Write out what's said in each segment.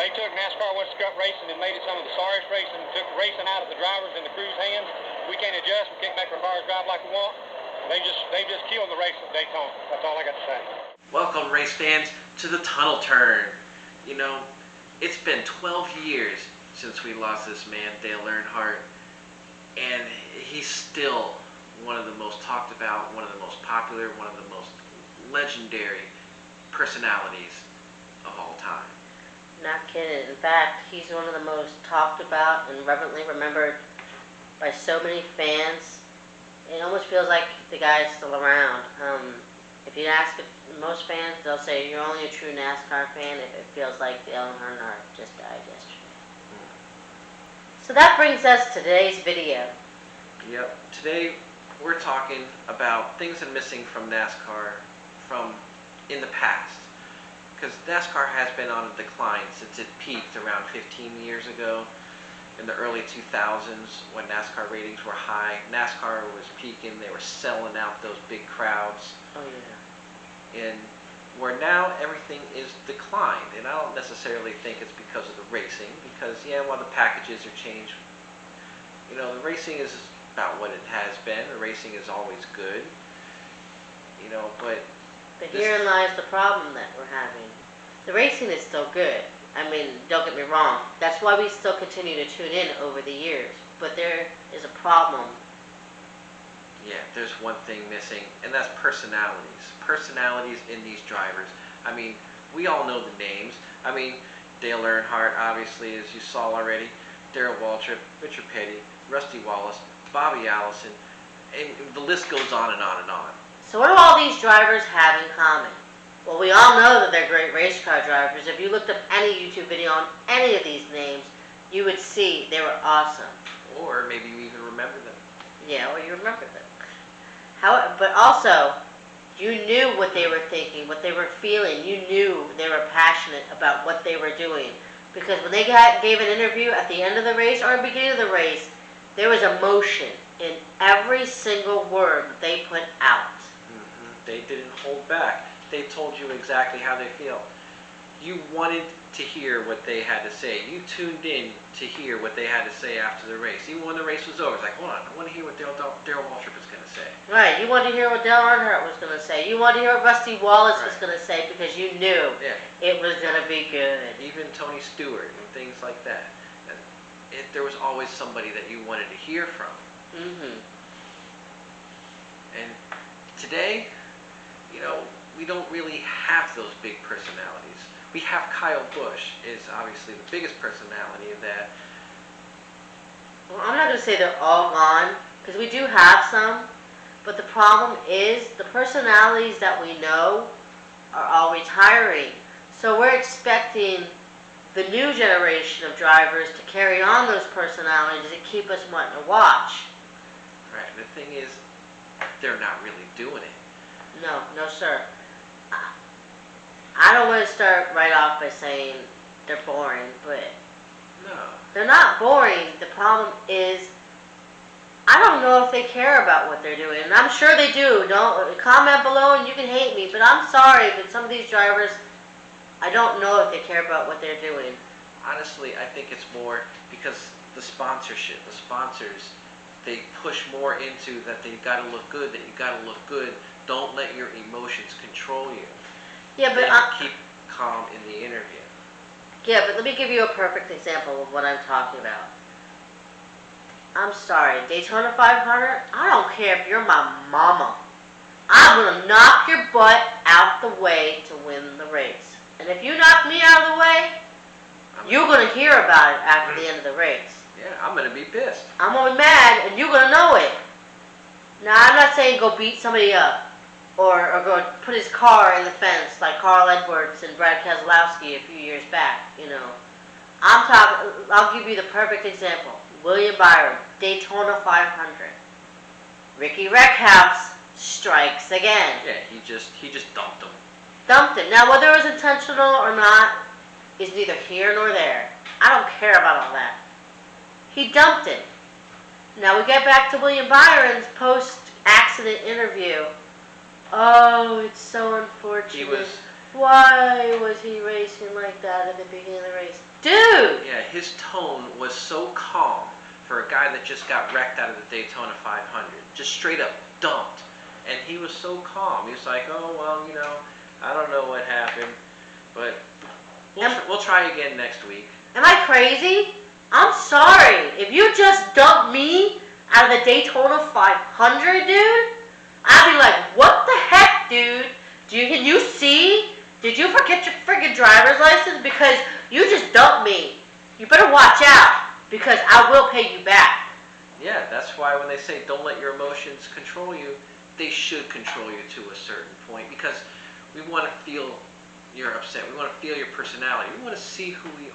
They took NASCAR West Cup racing and made it some of the sorriest racing, took racing out of the drivers and the crew's hands. We can't adjust, we can't make our cars drive like we want. They just killed the race at Daytona. That's all I got to say. Welcome, race fans, to the tunnel turn. You know, it's been 12 years since we lost this man, Dale Earnhardt, and he's still one of the most talked about, one of the most popular, one of the most legendary personalities of all time. Not kidding. In fact, he's one of the most talked about and reverently remembered by so many fans. It almost feels like the guy's still around. If you ask most fans, they'll say you're only a true NASCAR fan if it feels like Dale Earnhardt just died yesterday. So that brings us to today's video. Yep. Today we're talking about things that are missing from NASCAR from in the past. Because NASCAR has been on a decline since it peaked around 15 years ago in the early 2000s when NASCAR ratings were high. NASCAR was peaking, they were selling out those big crowds. Oh yeah. And where now everything is declined. And I don't necessarily think it's because of the racing, because yeah, while the packages are changed, you know, the racing is about what it has been. The racing is always good, you know, but herein lies the problem that we're having. The racing is still good. I mean, don't get me wrong. That's why we still continue to tune in over the years. But there is a problem. Yeah, there's one thing missing, and that's personalities. Personalities in these drivers. I mean, we all know the names. I mean, Dale Earnhardt, obviously, as you saw already, Darrell Waltrip, Richard Petty, Rusty Wallace, Bobby Allison, and the list goes on and on and on. So what do all these drivers have in common? Well, we all know that they're great race car drivers. If you looked up any YouTube video on any of these names, you would see they were awesome. Or maybe you even remember them. Yeah, or you remember them. But also, you knew what they were thinking, what they were feeling. You knew they were passionate about what they were doing. Because when they gave an interview at the end of the race or at the beginning of the race, there was emotion in every single word that they put out. They didn't hold back. They told you exactly how they feel. You wanted to hear what they had to say. You tuned in to hear what they had to say after the race. Even when the race was over, it's like, hold on, I want to hear what Darrell Waltrip is going to say. Right, you wanted to hear what Dale Earnhardt was going to say. You wanted to hear what Rusty Wallace was going to say because you knew it was going to be good. Even Tony Stewart and things like that. There was always somebody that you wanted to hear from. And today, you know, we don't really have those big personalities. We have Kyle Busch is obviously the biggest personality of that. Well, I'm not going to say they're all gone, because we do have some, but the problem is the personalities that we know are all retiring. So we're expecting the new generation of drivers to carry on those personalities and keep us wanting to watch. Right, and the thing is, they're not really doing it. No, no sir. I don't want to start right off by saying they're boring, but no, they're not boring. The problem is I don't know if they care about what they're doing, and I'm sure they do. Don't comment below and you can hate me, but I'm sorry, but some of these drivers, I don't know if they care about what they're doing. Honestly, I think it's more because the sponsorship, the sponsors, they push more into that you got to look good, that you got to look good. Don't let your emotions control you. Yeah, but keep calm in the interview. Yeah, but let me give you a perfect example of what I'm talking about. I'm sorry, Daytona 500, I don't care if you're my mama. I'm going to knock your butt out the way to win the race. And if you knock me out of the way, you're going to hear about it after the end of the race. Yeah, I'm going to be pissed. I'm going to be mad, and you're going to know it. Now, I'm not saying go beat somebody up. Or go put his car in the fence like Carl Edwards and Brad Keselowski a few years back, you know. I'll give you the perfect example. William Byron, Daytona 500. Ricky Reckhouse strikes again. Yeah, he just dumped him. Dumped him. Now, whether it was intentional or not is neither here nor there. I don't care about all that. He dumped him. Now, we get back to William Byron's post-accident interview. Oh, it's so unfortunate. Why was he racing like that at the beginning of the race? Dude! Yeah, his tone was so calm for a guy that just got wrecked out of the Daytona 500. Just straight up dumped. And he was so calm. He was like, oh, well, I don't know what happened. But we'll try again next week. Am I crazy? I'm sorry. If you just dumped me out of the Daytona 500, dude, I'd be like, what the heck, dude? Can you see? Did you forget your friggin' driver's license? Because you just dumped me. You better watch out, because I will pay you back. Yeah, that's why when they say don't let your emotions control you, they should control you to a certain point, because we want to feel you're upset. We want to feel your personality. We want to see who you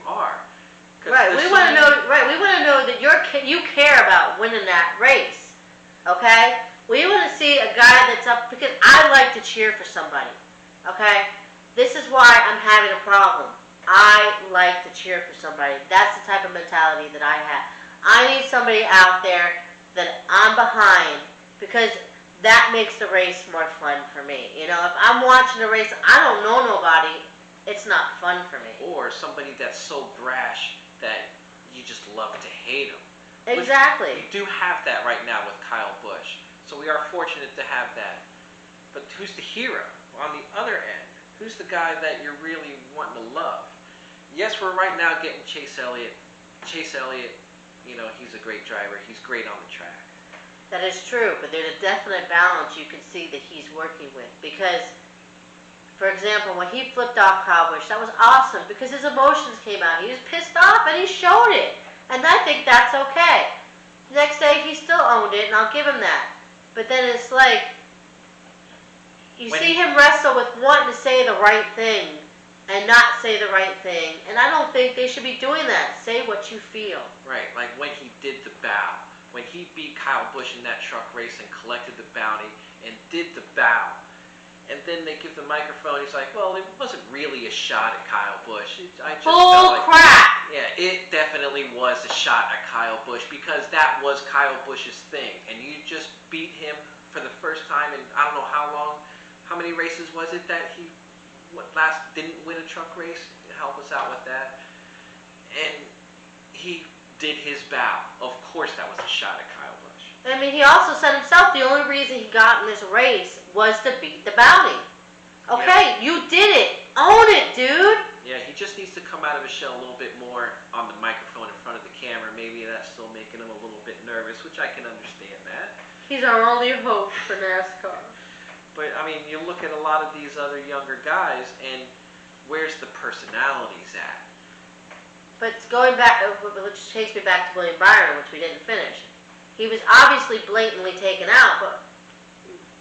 are. Right. We want to know. Right. We want to know that you care about winning that race. Okay. We want to see a guy that's up, because I like to cheer for somebody. Okay. This is why I'm having a problem. I like to cheer for somebody. That's the type of mentality that I have. I need somebody out there that I'm behind, because that makes the race more fun for me. If I'm watching a race, I don't know nobody, it's not fun for me. Or somebody that's so brash that you just love to hate him. Exactly. We do have that right now with Kyle Busch. So we are fortunate to have that. But who's the hero? On the other end, who's the guy that you're really wanting to love? Yes, we're right now getting Chase Elliott. Chase Elliott, he's a great driver. He's great on the track. That is true, but there's a definite balance you can see that he's working with. Because, for example, when he flipped off Kyle Busch, that was awesome because his emotions came out. He was pissed off and he showed it. And I think that's okay. The next day, he still owned it, and I'll give him that. But then it's like, you see him wrestle with wanting to say the right thing and not say the right thing. And I don't think they should be doing that. Say what you feel. Right, like when he did the bow. When he beat Kyle Busch in that truck race and collected the bounty and did the bow. And then they give the microphone, he's like, well, it wasn't really a shot at Kyle Busch. Bull crap! Yeah, it definitely was a shot at Kyle Busch because that was Kyle Busch's thing. And you just beat him for the first time in I don't know how long. How many races was it that he didn't win a truck race? Help us out with that. And he did his bow. Of course that was a shot at Kyle Busch. I mean, he also said himself the only reason he got in this race was to beat the bounty. Okay, you did it. Own it, dude. Yeah, he just needs to come out of his shell a little bit more on the microphone in front of the camera. Maybe that's still making him a little bit nervous, which I can understand that. He's our only hope for NASCAR. But, I mean, you look at a lot of these other younger guys, and where's the personalities at? But going back, which takes me back to William Byron, which we didn't finish. He was obviously blatantly taken out, but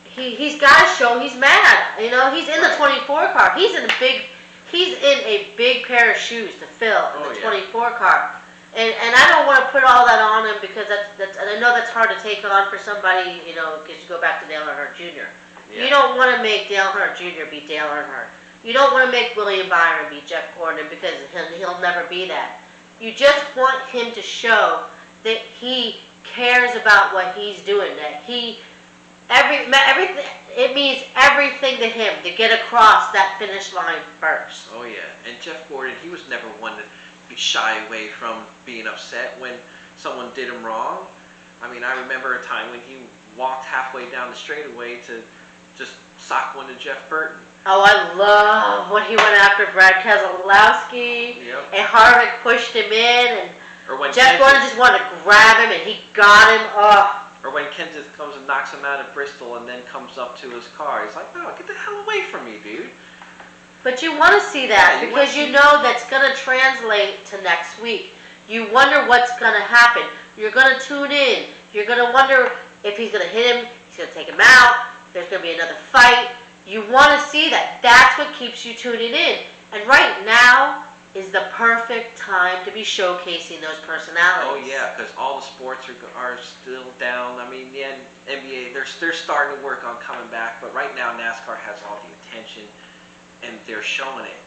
he's got to show he's mad. He's in the 24 car. He's in a big pair of shoes to fill in the 24 car. And I don't want to put all that on him because that's and I know that's hard to take on for somebody, because you go back to Dale Earnhardt Jr. Yeah. You don't want to make Dale Earnhardt Jr. be Dale Earnhardt. You don't want to make William Byron be Jeff Gordon because he'll never be that. You just want him to show that he cares about what he's doing, that everything, it means everything to him to get across that finish line first. Oh yeah, and Jeff Gordon, he was never one to be shy away from being upset when someone did him wrong. I mean, I remember a time when he walked halfway down the straightaway to just sock one to Jeff Burton. Oh, I love when he went after Brad Keselowski, and Harvick pushed him in, and Jeff Gordon just wanted to grab him, and he got him. Or when Kenseth comes and knocks him out at Bristol and then comes up to his car. He's like, no, get the hell away from me, dude. But you want to see that because you know that's going to translate to next week. You wonder what's going to happen. You're going to tune in. You're going to wonder if he's going to hit him, he's going to take him out, there's going to be another fight. You want to see that. That's what keeps you tuning in. And right now is the perfect time to be showcasing those personalities. Oh yeah, because all the sports are still down. I mean, the NBA, they're starting to work on coming back, but right now NASCAR has all the attention, and they're showing it,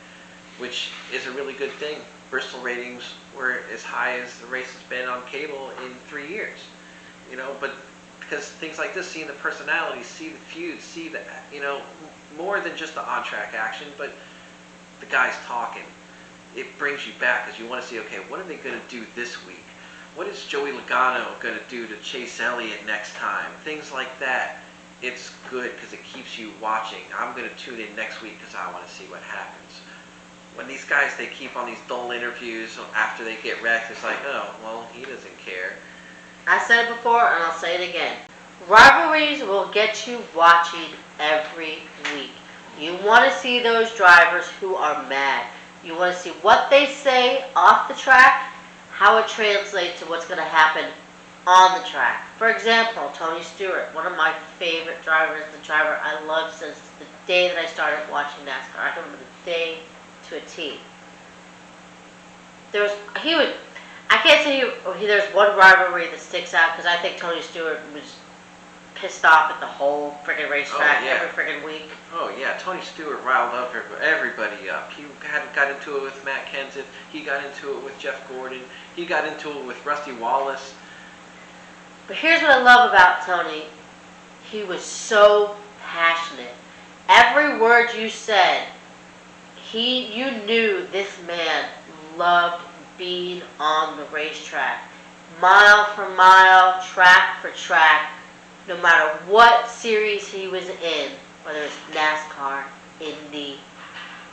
which is a really good thing. Bristol ratings were as high as the race has been on cable in 3 years, but because things like this, seeing the personalities, see the feuds, see the, more than just the on-track action, but the guys talking. It brings you back because you want to see, okay, what are they going to do this week? What is Joey Logano going to do to Chase Elliott next time? Things like that. It's good because it keeps you watching. I'm going to tune in next week because I want to see what happens. When these guys, they keep on these dull interviews after they get wrecked, it's like, oh, well, he doesn't care. I said it before and I'll say it again. Rivalries will get you watching every week. You want to see those drivers who are mad. You want to see what they say off the track, how it translates to what's going to happen on the track. For example, Tony Stewart, one of my favorite drivers, the driver I love since the day that I started watching NASCAR. I can remember the day to a T. There's one rivalry that sticks out because I think Tony Stewart was pissed off at the whole friggin' racetrack every friggin' week. Oh yeah, Tony Stewart riled up everybody up. He got into it with Matt Kenseth. He got into it with Jeff Gordon. He got into it with Rusty Wallace. But here's what I love about Tony. He was so passionate. Every word you said, you knew this man loved being on the racetrack. Mile for mile, track for track, no matter what series he was in, whether it's NASCAR, Indy.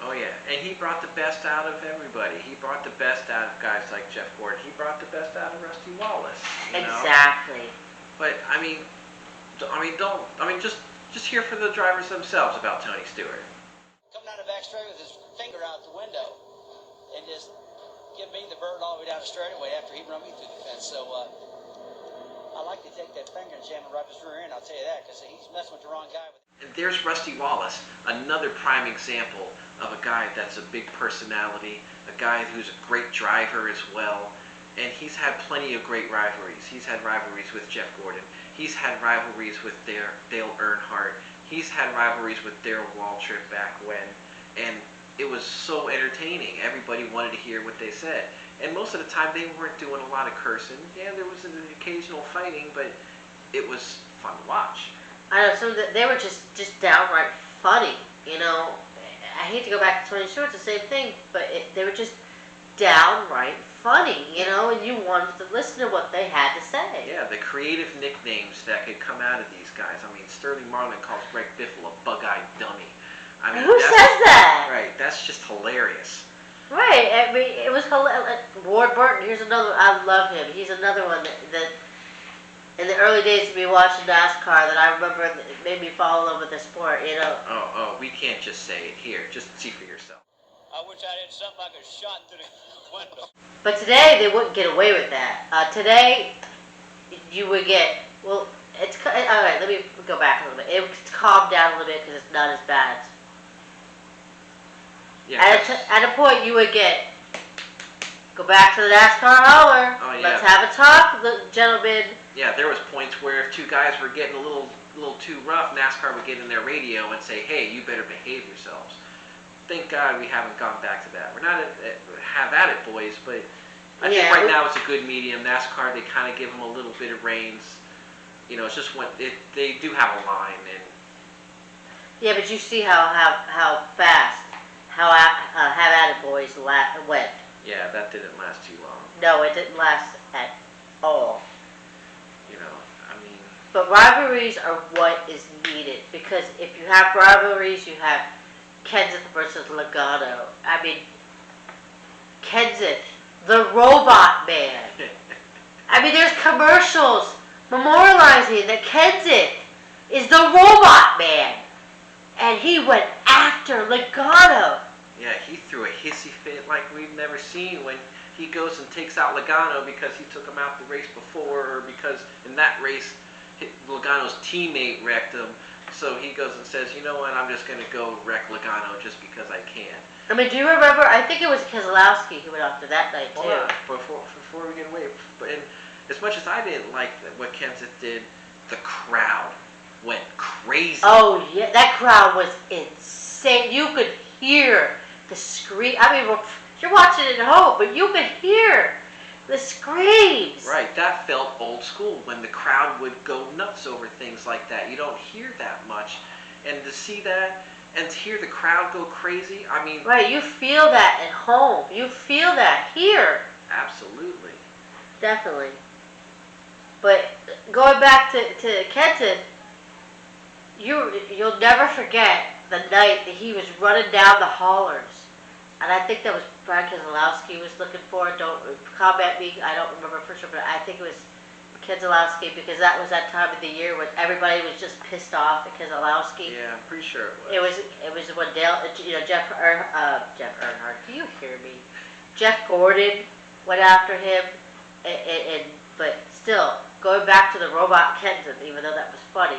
Oh yeah, and he brought the best out of everybody. He brought the best out of guys like Jeff Gordon. He brought the best out of Rusty Wallace. Exactly. But just hear from the drivers themselves about Tony Stewart. Come down the back straight with his finger out the window and just give me the bird all the way down the straightaway after he run me through the fence. So I like to take that finger and jam it right up his rear end, I'll tell you that, because he's messing with the wrong guy. And there's Rusty Wallace, another prime example of a guy that's a big personality, a guy who's a great driver as well, and he's had plenty of great rivalries. He's had rivalries with Jeff Gordon. He's had rivalries with Dale Earnhardt. He's had rivalries with Darrell Waltrip back when, and it was so entertaining. Everybody wanted to hear what they said. And most of the time, they weren't doing a lot of cursing. Yeah, there was an occasional fighting, but it was fun to watch. I know, some they were just downright funny, I hate to go back to Tony Stewart, it's the same thing, but they were just downright funny, and you wanted to listen to what they had to say. Yeah, the creative nicknames that could come out of these guys. I mean, Sterling Marlin calls Greg Biffle a bug-eyed dummy. I mean, who says that? Right, that's just hilarious. Right, I mean, it was hilarious. Ward Burton, here's another, I love him. He's another one that in the early days of me watching NASCAR that I remember it made me fall in love with the sport, Oh, we can't just say it here. Just see for yourself. I wish I had something I could shot through the window. But today, they wouldn't get away with that. Today, you would get, all right, let me go back a little bit. It's calmed down a little bit because it's not as bad. Yeah, at a point, you would go back to the NASCAR holler. Oh, yeah. Let's have a talk, gentlemen. Yeah, there was points where if two guys were getting a little too rough, NASCAR would get in their radio and say, hey, you better behave yourselves. Thank God we haven't gone back to that. We're not have at it, boys, but I think right now it's a good medium. NASCAR, they kind of give them a little bit of reins. It's just they do have a line. And yeah, but you see how fast, have at it, boys went. Yeah, that didn't last too long. No, it didn't last at all. But rivalries are what is needed, because if you have rivalries, you have Kenseth versus Logano. I mean, Kenseth, the robot man. I mean, there's commercials memorializing that Kenseth is the robot man. And he went after Logano. Yeah, he threw a hissy fit like we've never seen when he goes and takes out Logano because he took him out the race before, or because in that race Logano's teammate wrecked him. So he goes and says, you know what, I'm just going to go wreck Logano just because I can. I mean, do you remember, I think it was Keselowski who went after that night, too. Hold on, before we get away. And as much as I didn't like what Kenseth did, the crowd went crazy. Oh, yeah, that crowd was insane. You could hear the scream. I mean, you're watching it at home, but you could hear The screams. Right, that felt old school when the crowd would go nuts over things like that. You don't hear that much. And to see that and to hear the crowd go crazy, I mean... Right, you feel that at home. You feel that here. Absolutely. Definitely. But going back to Kenton, you'll never forget the night that he was running down the haulers. And I think that was Brad Keselowski was looking for it. Don't comment me. I don't remember for sure, but I think it was Keselowski because that was that time of the year when everybody was just pissed off at Keselowski. Yeah, I'm pretty sure it was. It was when Jeff Earnhardt. Do you hear me? Jeff Gordon went after him, but still going back to the robot Kenton, even though that was funny.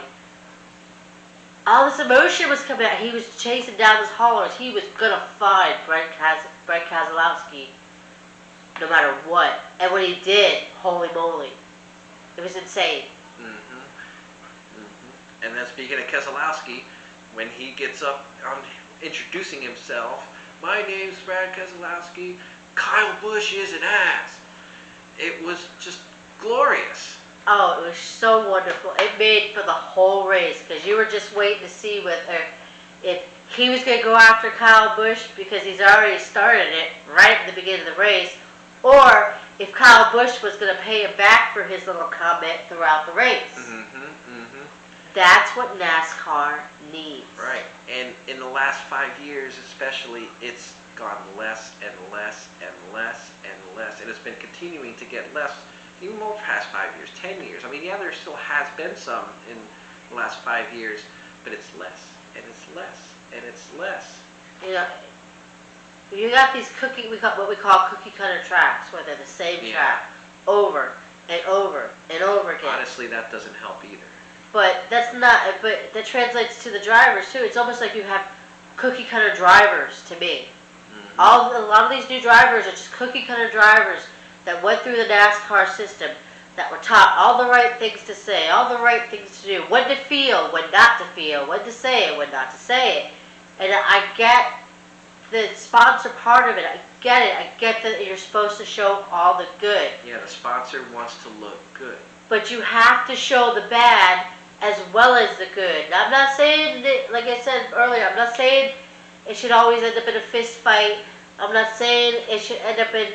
All this emotion was coming out. He was chasing down his haulers. He was gonna find Brad Keselowski no matter what. And when he did, holy moly, it was insane. And then speaking of Keselowski, when he gets up on introducing himself, my name's Brad Keselowski. Kyle Busch is an ass. It was just glorious. Oh, it was so wonderful. It made for the whole race because you were just waiting to see if he was going to go after Kyle Busch because he's already started it right at the beginning of the race, or if Kyle Busch was going to pay him back for his little comment throughout the race. That's what NASCAR needs. Right. And in the last 5 years especially, it's gone less and less and less and less. And it's been continuing to get less. Even more past 5 years, 10 years. I mean, yeah, there still has been some in the last 5 years, but it's less, and it's less, and it's less. You know, you got these what we call cookie cutter tracks, where they're the same track over and over and over again. Honestly, that doesn't help either. But that's not. But that translates to the drivers too. It's almost like you have cookie cutter drivers to me. A lot of these new drivers are just cookie cutter drivers that went through the NASCAR system, that were taught all the right things to say, all the right things to do, when to feel, when not to feel, when to say it, when not to say it. And I get the sponsor part of it. I get it. I get that you're supposed to show all the good. Yeah, the sponsor wants to look good. But you have to show the bad as well as the good. Now, I'm not saying that, like I said earlier, I'm not saying it should always end up in a fist fight. I'm not saying it should end up in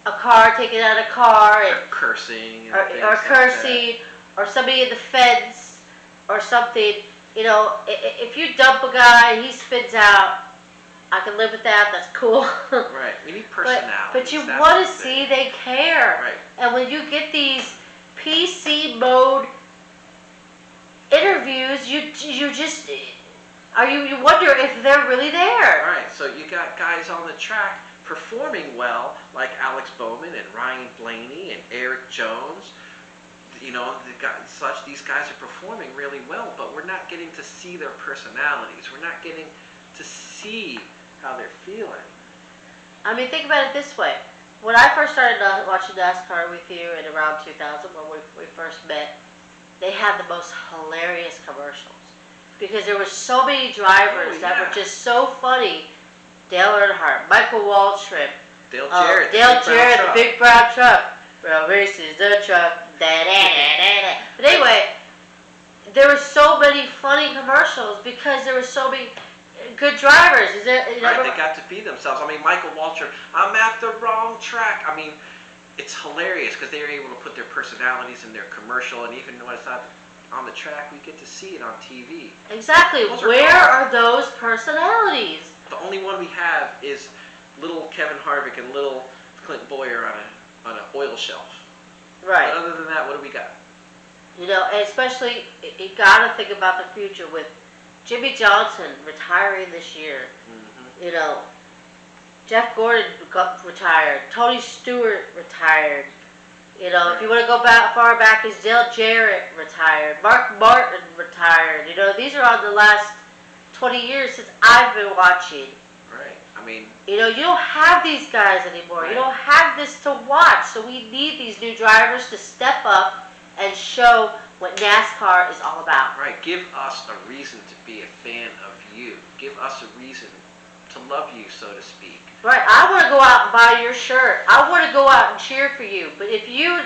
a car taking out a car and or cursing, or cursing, or somebody in the fence or something. You know, if you dump a guy and he spins out, I can live with that. That's cool. Right. We need personality. But you want to see they care. Right. And when you get these PC mode interviews, you just you wonder if they're really there. Right. So you got guys on the track performing well, like Alex Bowman and Ryan Blaney and Eric Jones. You know, these guys are performing really well, but we're not getting to see their personalities. We're not getting to see how they're feeling. I mean, think about it this way. When I first started watching NASCAR with you in around 2000, when we first met, they had the most hilarious commercials. Because there were so many drivers that were just so funny. Dale Earnhardt, Michael Waltrip, Dale Jarrett, the big brown truck. Well, races the truck. But anyway, there were so many funny commercials because there were so many good drivers. Right, they got to be themselves. I mean, Michael Waltrip, I'm at the wrong track. I mean, it's hilarious because they were able to put their personalities in their commercial, and even when it's not on the track, we get to see it on TV. Exactly. Where are those personalities? The only one we have is little Kevin Harvick and little Clint Boyer on an oil shelf. Right. But other than that, what do we got? You know, and especially, you got to think about the future with Jimmy Johnson retiring this year. You know, Jeff Gordon got retired. Tony Stewart retired. You know, if you want to go far back, is Dale Jarrett retired. Mark Martin retired. You know, these are on the last 20 years since I've been watching. Right. I mean, you know, you don't have these guys anymore. Right. You don't have this to watch. So we need these new drivers to step up and show what NASCAR is all about. Right. Give us a reason to be a fan of you. Give us a reason to love you, so to speak. Right, I want to go out and buy your shirt. I want to go out and cheer for you. But if you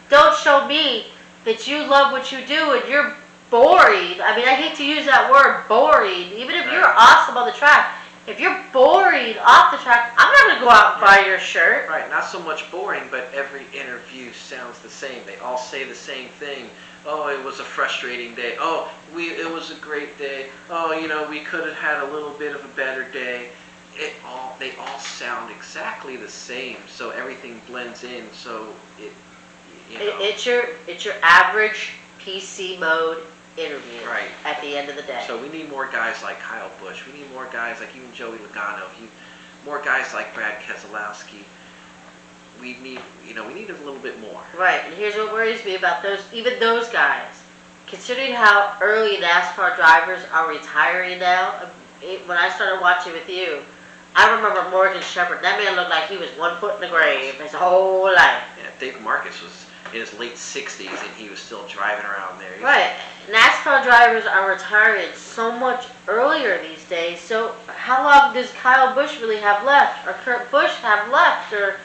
don't show me that you love what you do and you're boring, I mean, I hate to use that word, boring, even if you're awesome on the track, if you're boring off the track, I'm not going to go out and buy your shirt. Right, not so much boring, but every interview sounds the same. They all say the same thing. Oh, it was a frustrating day. Oh, it was a great day. Oh, we could have had a little bit of a better day. They all sound exactly the same, so everything blends in. So it's your average PC mode interview. Right. At the end of the day. So we need more guys like Kyle Busch. We need more guys like even Joey Logano. More guys like Brad Keselowski. We need a little bit more. Right, and here's what worries me about those guys. Considering how early NASCAR drivers are retiring now, when I started watching with you, I remember Morgan Shepherd. That man looked like he was 1 foot in the grave his whole life. Yeah, Dave Marcus was in his late 60s and he was still driving around there. Right, NASCAR drivers are retiring so much earlier these days. So how long does Kyle Busch really have left, or Kurt Busch have left, or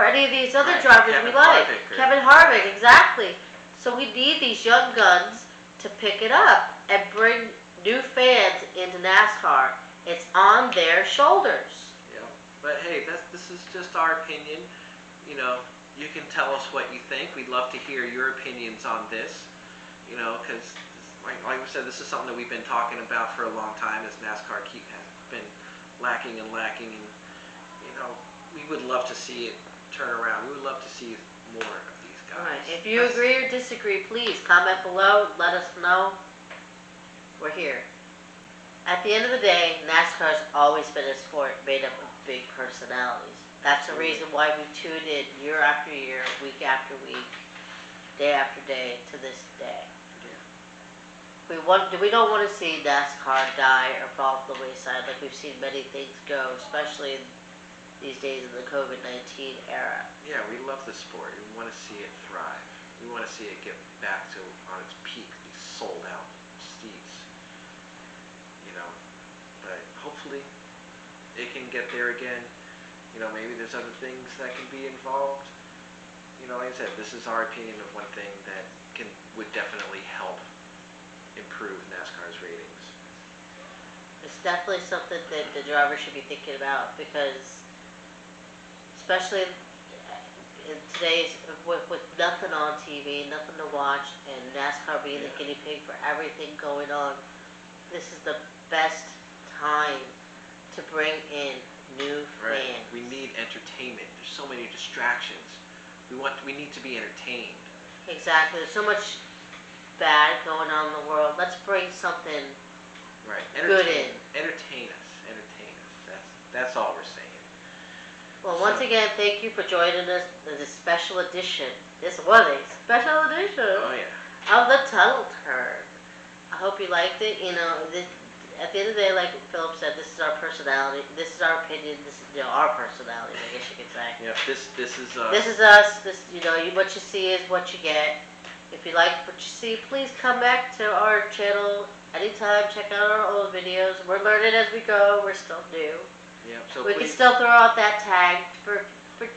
any of these other drivers Kevin we like? Harvick Kevin Harvick, exactly. So we need these young guns to pick it up and bring new fans into NASCAR. It's on their shoulders. Yeah, but hey, this is just our opinion. You can tell us what you think. We'd love to hear your opinions on this. Because like we said, this is something that we've been talking about for a long time as NASCAR has been lacking, and we would love to see it turn around. We would love to see more of these guys. Right. If you agree or disagree, please comment below. Let us know. We're here. At the end of the day, NASCAR's always been a sport made up of big personalities. That's the reason why we tune in year after year, week after week, day after day, to this day. Yeah. We don't want to see NASCAR die or fall off the wayside like we've seen many things go, especially these days in the COVID-19 era. Yeah, we love the sport. We want to see it thrive. We want to see it get back to on its peak, these sold out seats. But hopefully it can get there again. Maybe there's other things that can be involved. Like I said, this is our opinion of one thing that would definitely help improve NASCAR's ratings. It's definitely something that the driver should be thinking about, because especially in today's, with nothing on TV, nothing to watch, and NASCAR being the guinea pig for everything going on, this is the best time to bring in new fans. We need entertainment. There's so many distractions. We need to be entertained. Exactly. There's so much bad going on in the world. Let's bring something good in. Entertain us. That's all we're saying. Well, once again, thank you for joining us in this special edition. This was a special edition of the Tunnel Turn. I hope you liked it. At the end of the day, like Phillip said, this is our personality. This is our opinion. This is our personality, I guess you could say. Yeah, this is us. This is us. What you see is what you get. If you like what you see, please come back to our channel anytime. Check out our old videos. We're learning as we go. We're still new. Yeah, so we can still throw out that tag for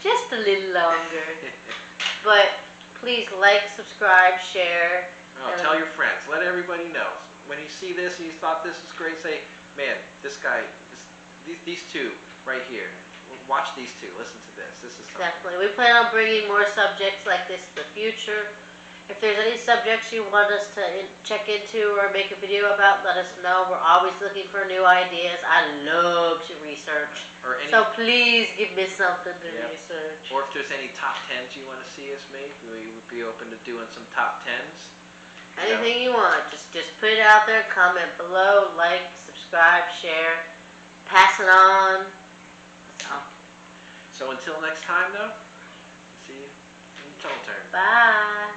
just a little longer. But please like, subscribe, share. Tell your friends. Let everybody know. When you see this and you thought this was great, say, man, this guy, these two right here. Watch these two. Listen to this. This is something. Definitely. We plan on bringing more subjects like this in the future. If there's any subjects you want us to check into or make a video about, let us know. We're always looking for new ideas. I love to research. So please give me something to research. Or if there's any top 10s you want to see us make, we would be open to doing some top 10s. Anything you want. Just put it out there. Comment below. Like, subscribe, share. Pass it on. That's all. So until next time, though, see you in the Tunnel Turn. Bye.